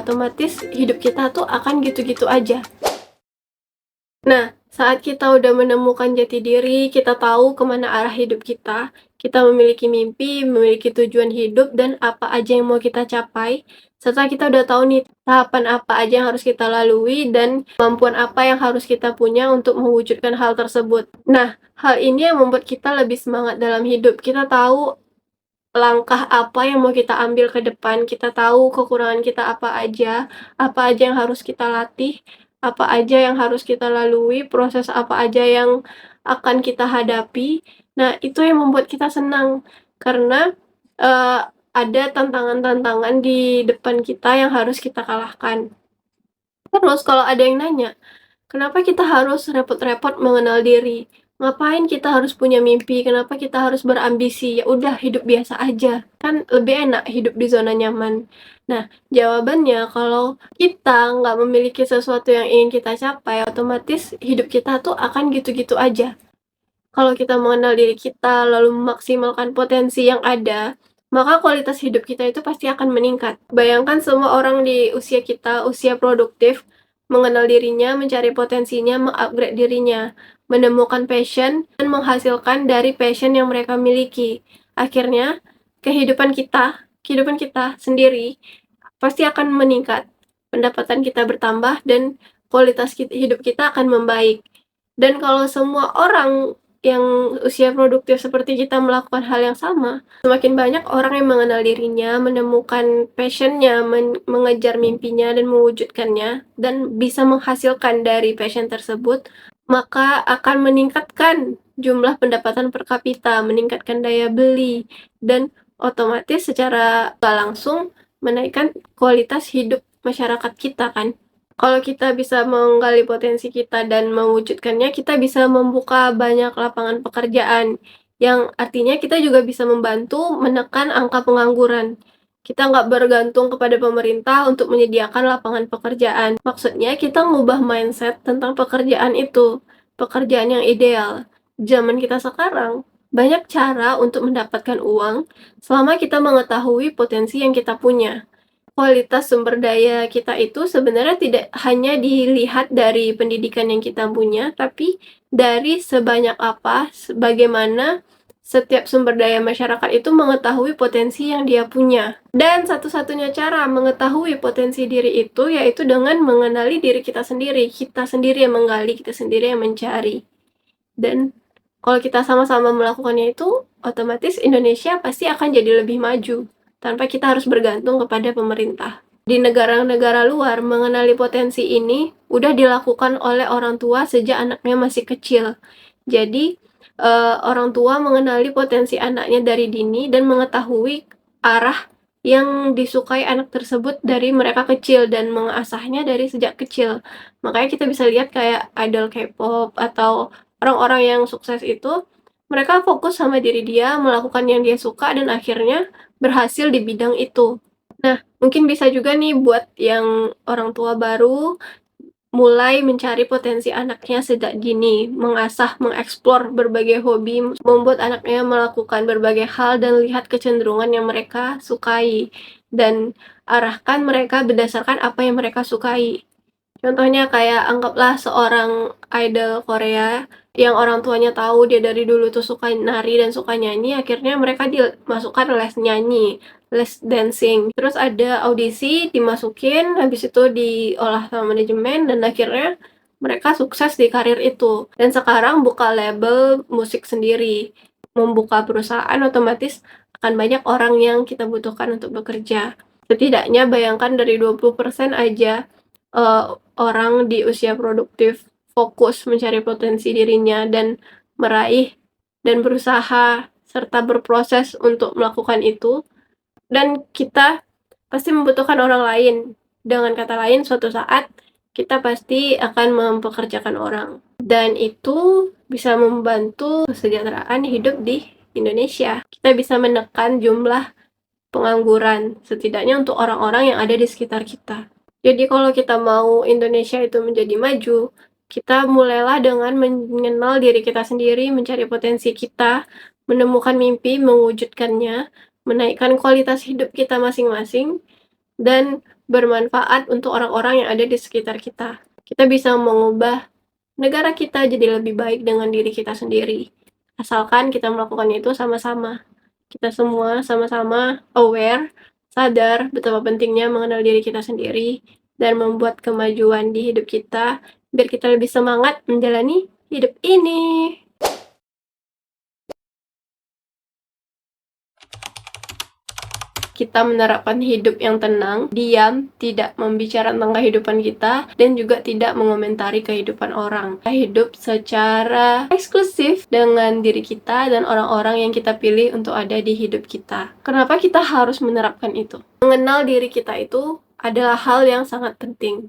otomatis hidup kita tuh akan gitu-gitu aja. Nah, saat kita udah menemukan jati diri, kita tahu kemana arah hidup kita memiliki mimpi, memiliki tujuan hidup, dan apa aja yang mau kita capai, serta kita udah tahu nih tahapan apa aja yang harus kita lalui dan kemampuan apa yang harus kita punya untuk mewujudkan hal tersebut. Nah, hal ini yang membuat kita lebih semangat dalam hidup. Kita tahu langkah apa yang mau kita ambil ke depan, kita tahu kekurangan kita apa aja yang harus kita latih, apa aja yang harus kita lalui, proses apa aja yang akan kita hadapi. Nah, itu yang membuat kita senang, karena, eee, ada tantangan-tantangan di depan kita yang harus kita kalahkan. Terus kalau ada yang nanya, kenapa kita harus repot-repot mengenal diri? Ngapain kita harus punya mimpi? Kenapa kita harus berambisi? Ya udah hidup biasa aja, kan lebih enak hidup di zona nyaman. Nah, jawabannya kalau kita nggak memiliki sesuatu yang ingin kita capai, otomatis hidup kita tuh akan gitu-gitu aja. Kalau kita mengenal diri kita, lalu memaksimalkan potensi yang ada, maka kualitas hidup kita itu pasti akan meningkat. Bayangkan semua orang di usia kita, usia produktif, mengenal dirinya, mencari potensinya, mengupgrade dirinya, menemukan passion, dan menghasilkan dari passion yang mereka miliki. Akhirnya, kehidupan kita sendiri pasti akan meningkat. Pendapatan kita bertambah dan kualitas hidup kita akan membaik. Dan kalau semua orang yang usia produktif seperti kita melakukan hal yang sama, semakin banyak orang yang mengenal dirinya, menemukan passion-nya, mengejar mimpinya dan mewujudkannya, dan bisa menghasilkan dari passion tersebut, maka akan meningkatkan jumlah pendapatan per kapita, meningkatkan daya beli, dan otomatis secara nggak langsung menaikkan kualitas hidup masyarakat kita kan. Kalau kita bisa menggali potensi kita dan mewujudkannya, kita bisa membuka banyak lapangan pekerjaan, yang artinya kita juga bisa membantu menekan angka pengangguran. Kita nggak bergantung kepada pemerintah untuk menyediakan lapangan pekerjaan. Maksudnya kita ngubah mindset tentang pekerjaan itu, pekerjaan yang ideal. Zaman kita sekarang, banyak cara untuk mendapatkan uang selama kita mengetahui potensi yang kita punya. Kualitas sumber daya kita itu sebenarnya tidak hanya dilihat dari pendidikan yang kita punya, tapi dari sebanyak apa, bagaimana setiap sumber daya masyarakat itu mengetahui potensi yang dia punya. Dan satu-satunya cara mengetahui potensi diri itu yaitu dengan mengenali diri kita sendiri yang menggali, kita sendiri yang mencari. Dan kalau kita sama-sama melakukannya itu, otomatis Indonesia pasti akan jadi lebih maju tanpa kita harus bergantung kepada pemerintah. Di negara-negara luar, mengenali potensi ini udah dilakukan oleh orang tua sejak anaknya masih kecil. Jadi, orang tua mengenali potensi anaknya dari dini dan mengetahui arah yang disukai anak tersebut dari mereka kecil dan mengasahnya dari sejak kecil. Makanya kita bisa lihat kayak idol K-pop atau orang-orang yang sukses itu, mereka fokus sama diri dia, melakukan yang dia suka dan akhirnya berhasil di bidang itu. Nah, mungkin bisa juga nih buat yang orang tua baru, mulai mencari potensi anaknya sejak dini, mengasah, mengeksplor berbagai hobi, membuat anaknya melakukan berbagai hal dan lihat kecenderungan yang mereka sukai, dan arahkan mereka berdasarkan apa yang mereka sukai. Contohnya kayak anggaplah seorang idol Korea yang orang tuanya tahu dia dari dulu tuh suka nari dan suka nyanyi, akhirnya mereka dimasukkan les nyanyi, les dancing. Terus ada audisi, dimasukin, habis itu diolah sama manajemen dan akhirnya mereka sukses di karir itu. Dan sekarang buka label musik sendiri, membuka perusahaan, otomatis akan banyak orang yang kita butuhkan untuk bekerja. Setidaknya bayangkan dari 20% aja orang di usia produktif fokus mencari potensi dirinya dan meraih dan berusaha serta berproses untuk melakukan itu, dan kita pasti membutuhkan orang lain. Dengan kata lain, suatu saat kita pasti akan mempekerjakan orang, dan itu bisa membantu kesejahteraan hidup di Indonesia. Kita bisa menekan jumlah pengangguran, setidaknya untuk orang-orang yang ada di sekitar kita. Jadi kalau kita mau Indonesia itu menjadi maju, kita mulailah dengan mengenal diri kita sendiri, mencari potensi kita, menemukan mimpi, mewujudkannya, menaikkan kualitas hidup kita masing-masing, dan bermanfaat untuk orang-orang yang ada di sekitar kita. Kita bisa mengubah negara kita jadi lebih baik dengan diri kita sendiri, asalkan kita melakukannya itu sama-sama. Kita semua sama-sama aware, sadar betapa pentingnya mengenal diri kita sendiri dan membuat kemajuan di hidup kita, biar kita lebih semangat menjalani hidup ini. Kita menerapkan hidup yang tenang, diam, tidak membicarakan tentang kehidupan kita, dan juga tidak mengomentari kehidupan orang. Kita hidup secara eksklusif dengan diri kita dan orang-orang yang kita pilih untuk ada di hidup kita. Kenapa kita harus menerapkan itu? Mengenal diri kita itu adalah hal yang sangat penting.